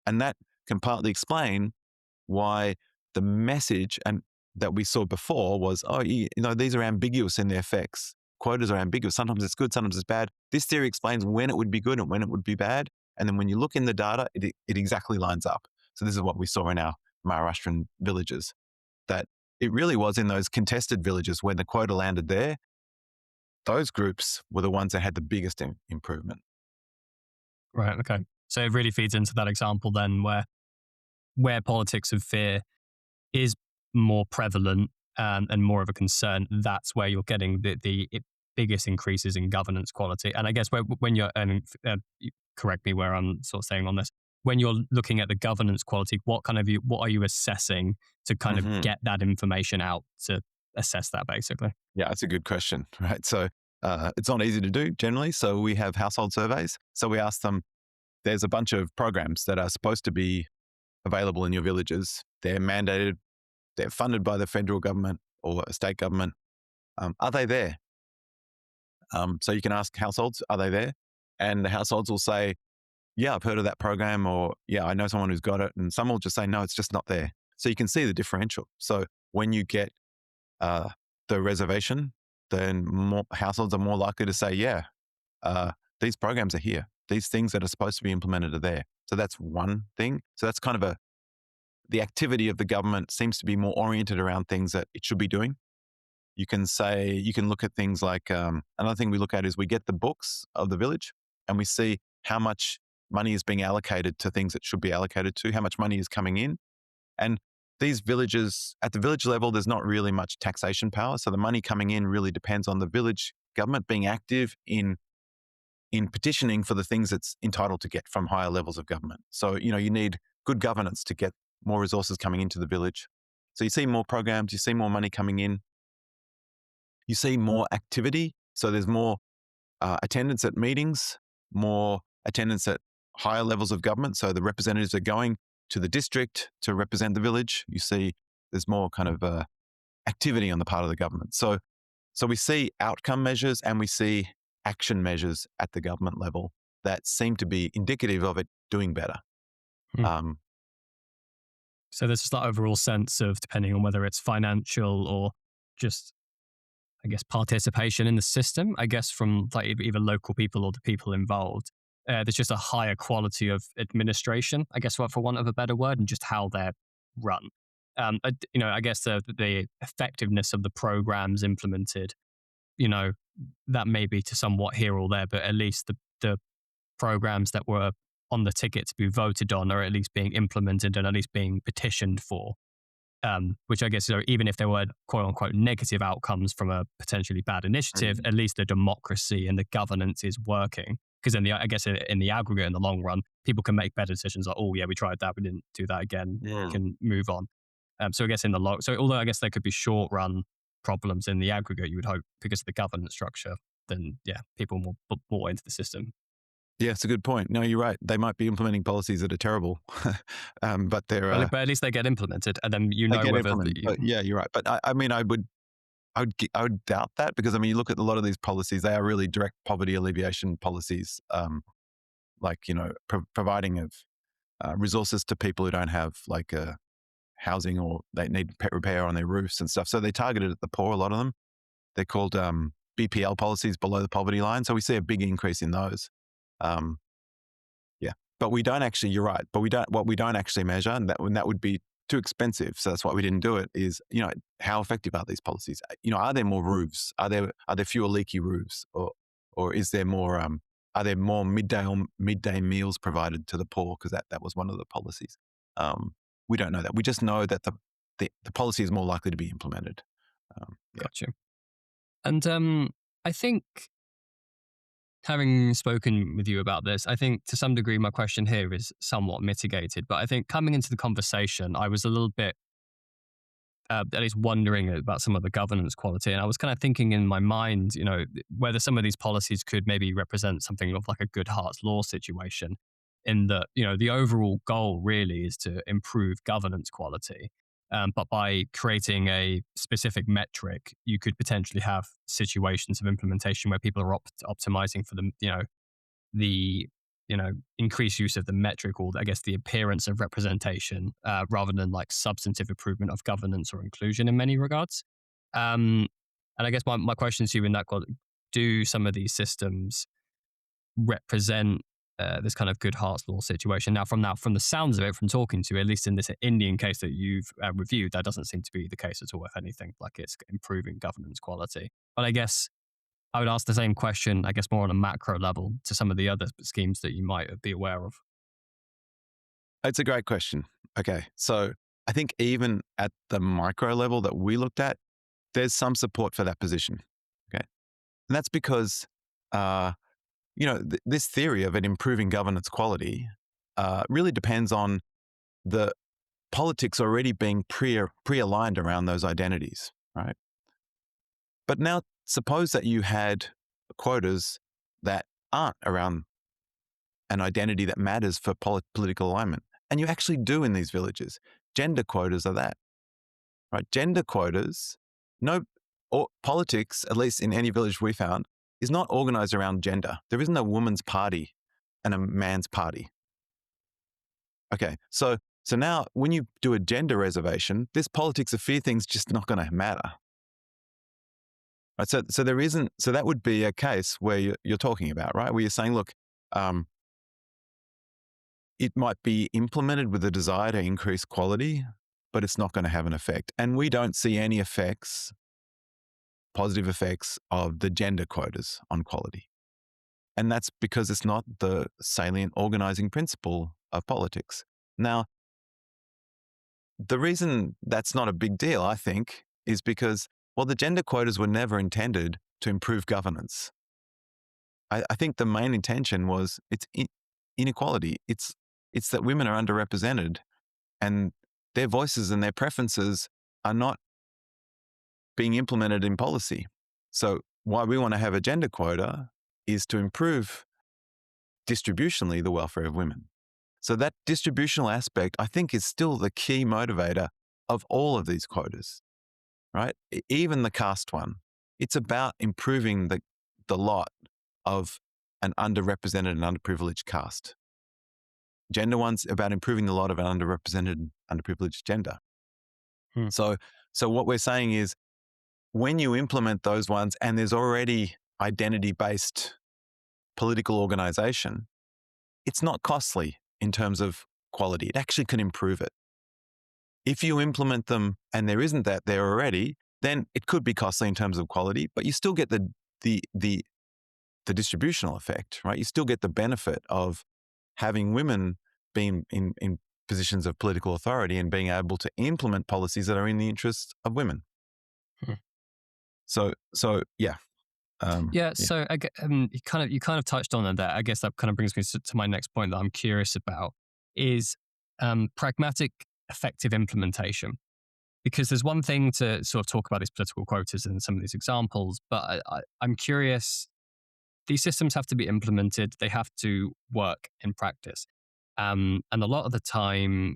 And that can partly explain why the message that we saw before was, these are ambiguous in their effects. Quotas are ambiguous. Sometimes it's good, sometimes it's bad. This theory explains when it would be good and when it would be bad. And then when you look in the data, it exactly lines up. So this is what we saw in our Maharashtrian villages, that it really was in those contested villages when the quota landed there, those groups were the ones that had the biggest improvement. Right, okay. So it really feeds into that example then where politics of fear is more prevalent and more of a concern, that's where you're getting the biggest increases in governance quality. And I guess when you're, correct me where I'm sort of saying on this, when you're looking at the governance quality, what are you assessing to kind of get that information out to assess that basically? Yeah, that's a good question, right? So it's not easy to do generally. So we have household surveys. So we ask them, there's a bunch of programs that are supposed to be available in your villages. They're mandated, they're funded by the federal government or a state government. Are they there? So you can ask households, are they there? And the households will say, yeah, I've heard of that program, or yeah, I know someone who's got it. And some will just say, no, it's just not there. So you can see the differential. So when you get the reservation, then more households are more likely to say, yeah, these programs are here. These things that are supposed to be implemented are there. So that's one thing. So that's kind of the activity of the government seems to be more oriented around things that it should be doing. You can look at things like, another thing we look at is we get the books of the village and we see how much money is being allocated to things that should be allocated to, how much money is coming in. And these villages, at the village level, there's not really much taxation power. So the money coming in really depends on the village government being active in petitioning for the things it's entitled to get from higher levels of government. So, you need good governance to get more resources coming into the village. So you see more programs, you see more money coming in, you see more activity. So there's more attendance at meetings, more attendance at higher levels of government. So the representatives are going to the district to represent the village. You see there's more kind of activity on the part of the government. So we see outcome measures and we see action measures at the government level that seem to be indicative of it doing better. Hmm. So there's just that overall sense of, depending on whether it's financial or just, I guess, participation in the system, I guess, from like either local people or the people involved. There's just a higher quality of administration, I guess, for want of a better word, and just how they're run. I guess the effectiveness of the programs implemented, that may be to somewhat here or there, but at least the programs that were on the ticket to be voted on are at least being implemented and at least being petitioned for. Which I guess, even if there were quote unquote negative outcomes from a potentially bad initiative, at least the democracy and the governance is working. Because I guess in the aggregate, in the long run, people can make better decisions like, oh yeah, we tried that, we didn't do that again, we can move on. So I guess although I guess there could be short run problems in the aggregate, you would hope because of the governance structure, then yeah, people more bought into the system. Yeah, it's a good point. No, you're right. They might be implementing policies that are terrible, but But at least they get implemented, and then they get whether implemented. But yeah, you're right. But I mean, I would doubt that, because I mean, you look at a lot of these policies; they are really direct poverty alleviation policies, like providing of resources to people who don't have like housing, or they need pet repair on their roofs and stuff. So they targeted at the poor. A lot of them. They're called BPL policies, below the poverty line. So we see a big increase in those. Um, yeah, but we don't actually. You're right, but what we don't actually measure, and that would be too expensive. So that's why we didn't do it. Is how effective are these policies? Are there more roofs? Are there fewer leaky roofs, or is there more? Are there more midday meals provided to the poor? Because that was one of the policies. We don't know that. We just know that the policy is more likely to be implemented. Yeah. Gotcha. And I think, having spoken with you about this, I think to some degree my question here is somewhat mitigated. But I think coming into the conversation, I was a little bit at least wondering about some of the governance quality. And I was kind of thinking in my mind, whether some of these policies could maybe represent something of like a good heart's law situation, in that, the overall goal really is to improve governance quality. But by creating a specific metric, you could potentially have situations of implementation where people are optimizing for the increased use of the metric, or I guess the appearance of representation, rather than like substantive improvement of governance or inclusion in many regards. And I guess my question to you in that, do some of these systems represent this kind of good heart's law situation? Now, from the sounds of it, from talking to you, at least in this Indian case that you've reviewed, that doesn't seem to be the case at all. If anything, like it's improving governance quality. But I guess I would ask the same question, I guess, more on a macro level to some of the other schemes that you might be aware of. It's a great question. Okay, so I think even at the micro level that we looked at, there's some support for that position. Okay, and that's because this theory of it improving governance quality really depends on the politics already being pre-aligned around those identities, right? But now suppose that you had quotas that aren't around an identity that matters for political alignment. And you actually do in these villages. Gender quotas are that, right? Gender quotas, or politics, at least in any village we found, is not organized around gender. There isn't a woman's party and a man's party. Okay, so now when you do a gender reservation, this politics of fear thing's just not going to matter. Right, so there isn't. So that would be a case where you're talking about, right? Where you're saying, look, it might be implemented with a desire to increase quality, but it's not going to have an effect. And we don't see any effects, positive effects of the gender quotas on quality. And that's because it's not the salient organizing principle of politics. Now, the reason that's not a big deal, I think, is because, well, the gender quotas were never intended to improve governance. I think the main intention was it's inequality. It's that women are underrepresented and their voices and their preferences are not being implemented in policy. So why we want to have a gender quota is to improve distributionally the welfare of women. So that distributional aspect, I think, is still the key motivator of all of these quotas, right? Even the caste one. It's about improving the lot of an underrepresented and underprivileged caste. Gender one's about improving the lot of an underrepresented, underprivileged gender. Hmm. So what we're saying is when you implement those ones and there's already identity-based political organization, it's not costly in terms of quality. It actually can improve it. If you implement them and there isn't that there already, then it could be costly in terms of quality, but you still get the distributional effect, right? You still get the benefit of having women being in positions of political authority and being able to implement policies that are in the interests of women. Hmm. So yeah. Yeah, so you kind of touched on that. I guess that kind of brings me to my next point that I'm curious about is pragmatic, effective implementation. Because there's one thing to sort of talk about these political quotas and some of these examples, but I'm curious. These systems have to be implemented. They have to work in practice. And a lot of the time,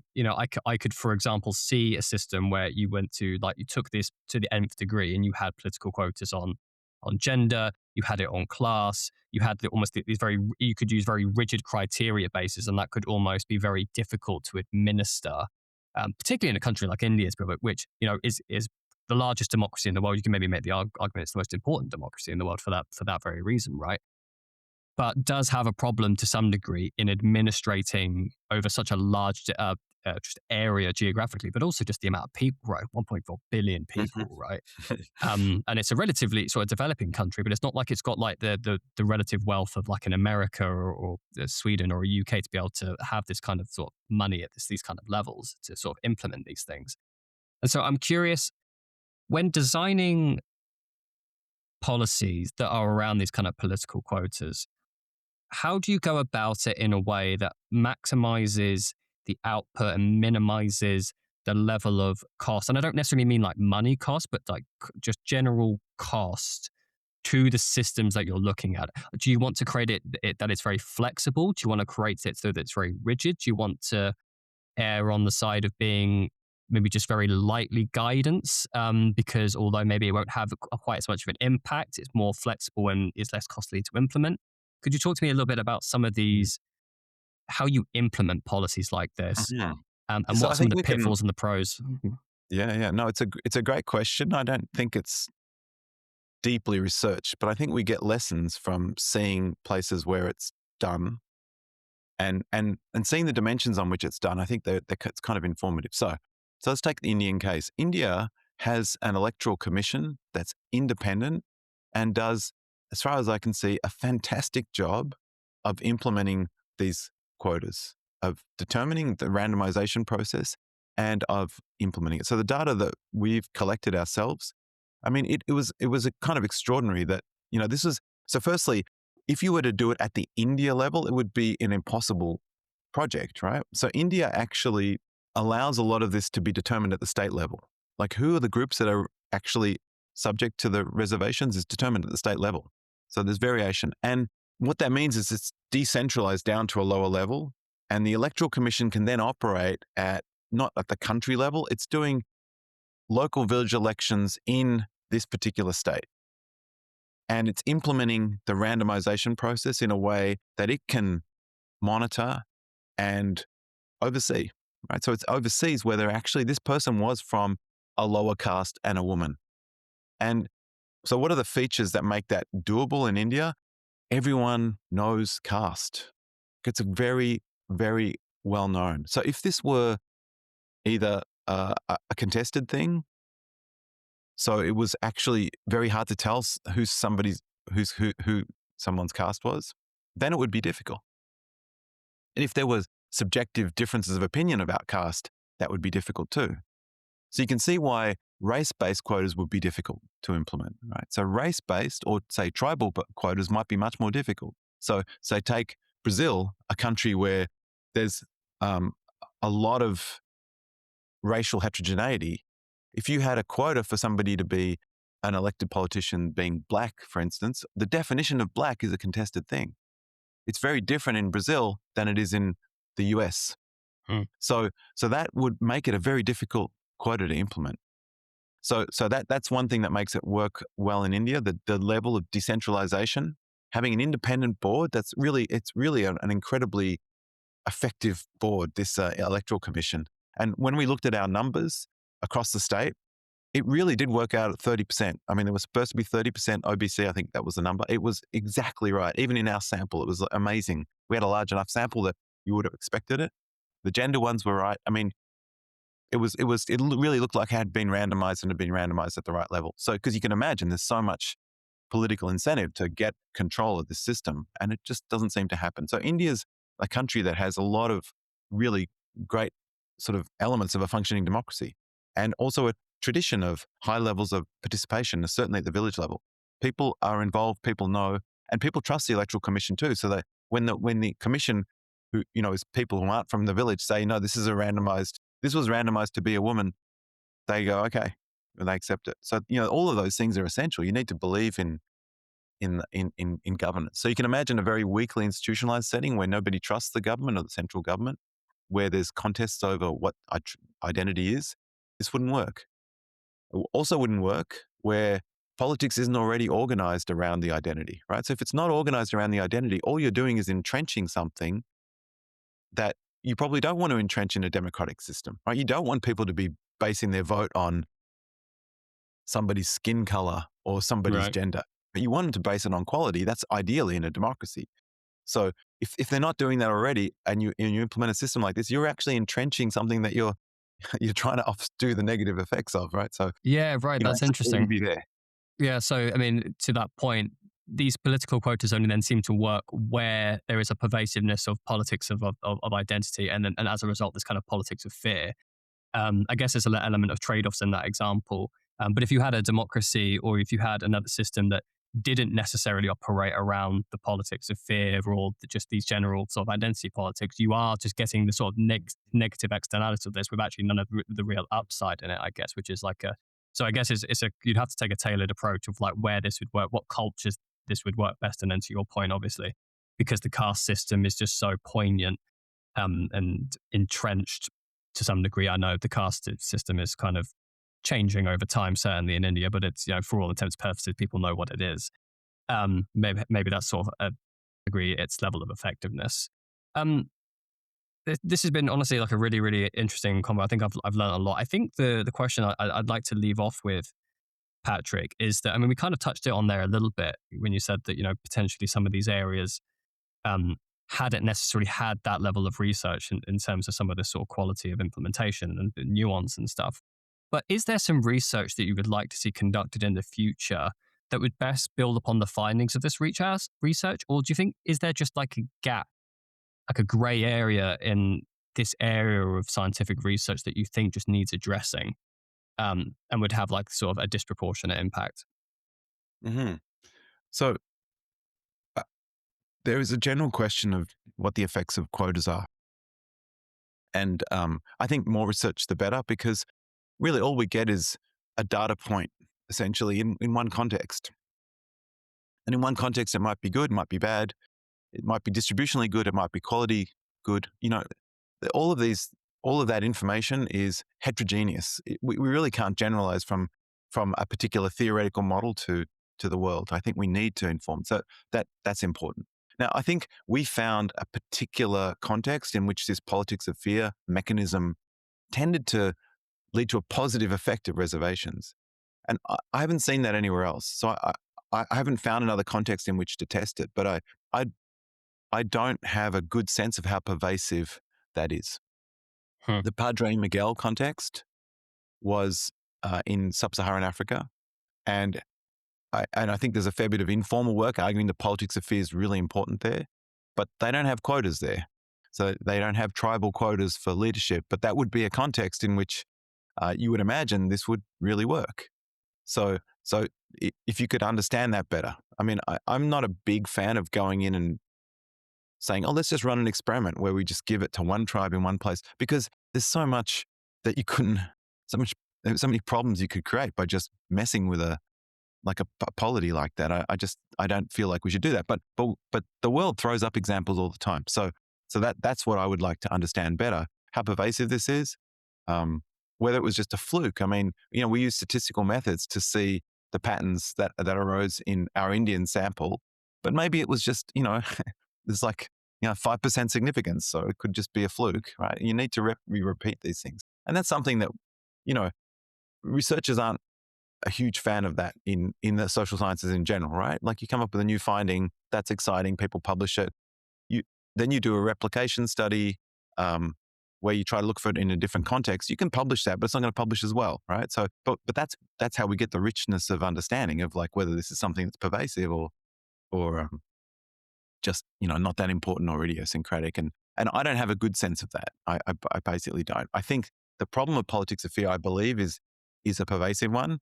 I could, for example, see a system where you went to, like, you took this to the nth degree and you had political quotas on gender, you had it on class, you had you could use very rigid criteria bases, and that could almost be very difficult to administer, particularly in a country like India, which, is the largest democracy in the world. You can maybe make the argument it's the most important democracy in the world for that very reason, right? But does have a problem to some degree in administrating over such a large just area geographically, but also just the amount of people, right? 1.4 billion people, right? And it's a relatively sort of developing country, but it's not like it's got like the relative wealth of like an America or Sweden or a UK to be able to have this kind of sort of money at these kind of levels to sort of implement these things. And so I'm curious, when designing policies that are around these kind of political quotas, how do you go about it in a way that maximizes the output and minimizes the level of cost? And I don't necessarily mean like money cost, but like just general cost to the systems that you're looking at. Do you want to create it that it's very flexible? Do you want to create it so that it's very rigid? Do you want to err on the side of being maybe just very lightly guidance, because although maybe it won't have quite as much of an impact, it's more flexible and is less costly to implement? Could you talk to me a little bit about some of these, how you implement policies like this, Mhm. and So what I are some of think the we can. pitfalls and the pros? Yeah. No, it's a great question. I don't think it's deeply researched, but I think we get lessons from seeing places where it's done and seeing the dimensions on which it's done. I think it's kind of informative. So let's take the Indian case. India has an electoral commission that's independent and does, as far as I can see, a fantastic job of implementing these quotas, of determining the randomization process and of implementing it. So the data that we've collected ourselves, I mean, it was a kind of extraordinary that, this is, so firstly, if you were to do it at the India level, it would be an impossible project, right? So India actually allows a lot of this to be determined at the state level. Like, who are the groups that are actually subject to the reservations is determined at the state level. So there's variation. And what that means is it's decentralized down to a lower level. And the Electoral Commission can then operate at, not at the country level, it's doing local village elections in this particular state. And it's implementing the randomization process in a way that it can monitor and oversee, right? So it's oversees whether actually this person was from a lower caste and a woman. And so what are the features that make that doable in India? Everyone knows caste. It's a very, very well known. So if this were either a contested thing, so it was actually very hard to tell who someone's caste was, then it would be difficult. And if there was subjective differences of opinion about caste, that would be difficult too. So you can see why race-based quotas would be difficult to implement, right? So race-based or say tribal quotas might be much more difficult. So say take Brazil, a country where there's a lot of racial heterogeneity. If you had a quota for somebody to be an elected politician being black, for instance, the definition of black is a contested thing. It's very different in Brazil than it is in the US. So that would make it a very difficult quota to implement. So that's one thing that makes it work well in India, the level of decentralization, having an independent board, it's really an incredibly effective board, this electoral commission. And when we looked at our numbers across the state, it really did work out at 30%. I mean, there was supposed to be 30% OBC. I think that was the number. It was exactly right. Even in our sample, it was amazing. We had a large enough sample that you would have expected it. The gender ones were right. I mean, it really looked like it had been randomized and had been randomized at the right level. So, because you can imagine there's so much political incentive to get control of the system, and it just doesn't seem to happen. So India's a country that has a lot of really great sort of elements of a functioning democracy, and also a tradition of high levels of participation, certainly at the village level. People are involved, people know, and people trust the electoral commission too. So that when the commission, who is people who aren't from the village, say no, this was randomized to be a woman, they go okay, and they accept it. So all of those things are essential. You need to believe in governance. So you can imagine a very weakly institutionalized setting where nobody trusts the government or the central government, where there's contests over what identity is. This wouldn't work. It also wouldn't work where politics isn't already organized around the identity, right? So if it's not organized around the identity, all you're doing is entrenching something that you probably don't want to entrench in a democratic system, right? You don't want people to be basing their vote on somebody's skin color or somebody's gender. But you want them to base it on quality. That's ideally in a democracy. So if they're not doing that already, and you implement a system like this, you're actually entrenching something that you're trying to do the negative effects of, right? So Yeah, right. That's it interesting. would be there. Yeah. So, I mean, to that point, these political quotas only then seem to work where there is a pervasiveness of politics of identity. And as a result, this kind of politics of fear. I guess there's an element of trade-offs in that example. But if you had a democracy or if you had another system that didn't necessarily operate around the politics of fear or just these general sort of identity politics, you are just getting the sort of negative externality of this with actually none of the real upside in it, I guess, which is like so I guess you'd have to take a tailored approach of like where this would work, what cultures this would work best. And then to your point, obviously, because the caste system is just so poignant and entrenched to some degree. I know the caste system is kind of changing over time, certainly in India, but it's, for all intents and purposes, people know what it is. Maybe that's sort of degree its level of effectiveness. This has been honestly like a really, really interesting convo. I think I've learned a lot. I think the question I'd like to leave off with, Patrick, is that, I mean, we kind of touched it on there a little bit when you said that, potentially some of these areas hadn't necessarily had that level of research in terms of some of the sort of quality of implementation and the nuance and stuff. But is there some research that you would like to see conducted in the future that would best build upon the findings of this research? Or do you think, is there just like a gap, like a gray area in this area of scientific research that you think just needs addressing and would have like sort of a disproportionate impact? Mm-hmm. So there is a general question of what the effects of quotas are. And I think more research, the better, because really all we get is a data point, essentially, in one context. And in one context, it might be good, it might be bad, it might be distributionally good, it might be quality good. All of that information is heterogeneous. We really can't generalize from a particular theoretical model to the world. I think we need to inform. So that's important. Now, I think we found a particular context in which this politics of fear mechanism tended to lead to a positive effect of reservations. And I haven't seen that anywhere else. So I haven't found another context in which to test it, but I don't have a good sense of how pervasive that is. Hmm. The Padre Miguel context was in sub-Saharan Africa, and I think there's a fair bit of informal work arguing the politics of fear is really important there, but they don't have quotas there. So they don't have tribal quotas for leadership, but that would be a context in which you would imagine this would really work. So if you could understand that better, I mean, I'm not a big fan of going in and saying, oh, let's just run an experiment where we just give it to one tribe in one place, because there's so much that you couldn't, so much, so many problems you could create by just messing with a polity like that. I don't feel like we should do that. But the world throws up examples all the time. So that's what I would like to understand better, how pervasive this is, whether it was just a fluke. I mean, we use statistical methods to see the patterns that arose in our Indian sample, but maybe it was just, there's 5% significance. So it could just be a fluke, right? You need to repeat these things. And that's something that, researchers aren't a huge fan of that in the social sciences in general, right? Like you come up with a new finding, that's exciting, people publish it. Then you do a replication study where you try to look for it in a different context. You can publish that, but it's not going to publish as well, right? So, but that's how we get the richness of understanding of whether this is something that's pervasive or just not that important or idiosyncratic. And I don't have a good sense of that. I basically don't. I think the problem of politics of fear, I believe, is a pervasive one.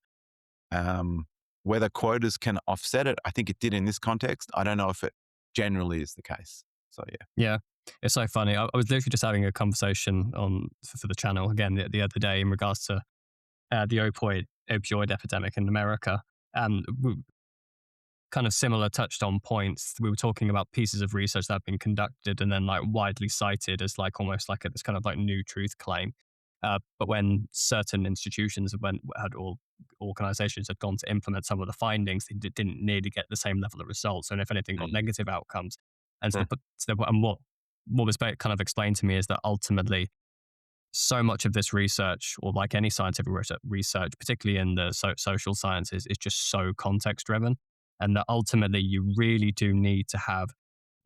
Whether quotas can offset it, I think it did in this context. I don't know if it generally is the case. So yeah. Yeah, it's so funny. I was literally just having a conversation for the channel again the other day in regards to the opioid epidemic in America, and kind of similar touched on points. We were talking about pieces of research that have been conducted and then widely cited as almost this kind of new truth claim. But when certain institutions or organizations had gone to implement some of the findings, they didn't nearly get the same level of results. And if anything, got negative outcomes. And and what was kind of explained to me is that ultimately, so much of this research, or like any scientific research, particularly in the social sciences, is just so context driven. And that ultimately you really do need to have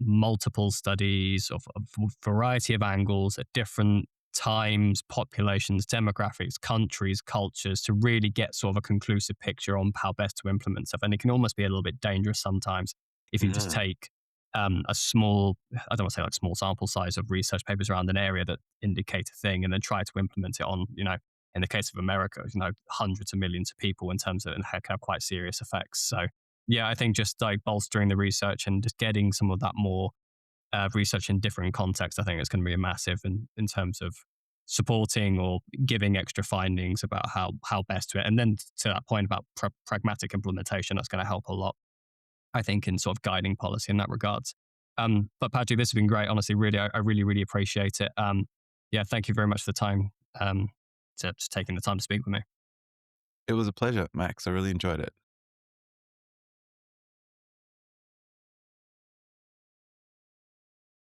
multiple studies of a variety of angles at different times, populations, demographics, countries, cultures, to really get sort of a conclusive picture on how best to implement stuff. And it can almost be a little bit dangerous sometimes if you just take a small, I don't want to say small sample size of research papers around an area that indicate a thing and then try to implement it on, in the case of America, hundreds of millions of people in terms of, and have quite serious effects. So yeah, I think just bolstering the research and just getting some of that more research in different contexts, I think it's going to be a massive in terms of supporting or giving extra findings about how best to it. And then to that point about pragmatic implementation, that's going to help a lot, I think, in sort of guiding policy in that regards. But Patrick, this has been great. Honestly, really, I really, really appreciate it. Yeah, thank you very much for the time, to taking the time to speak with me. It was a pleasure, Max. I really enjoyed it.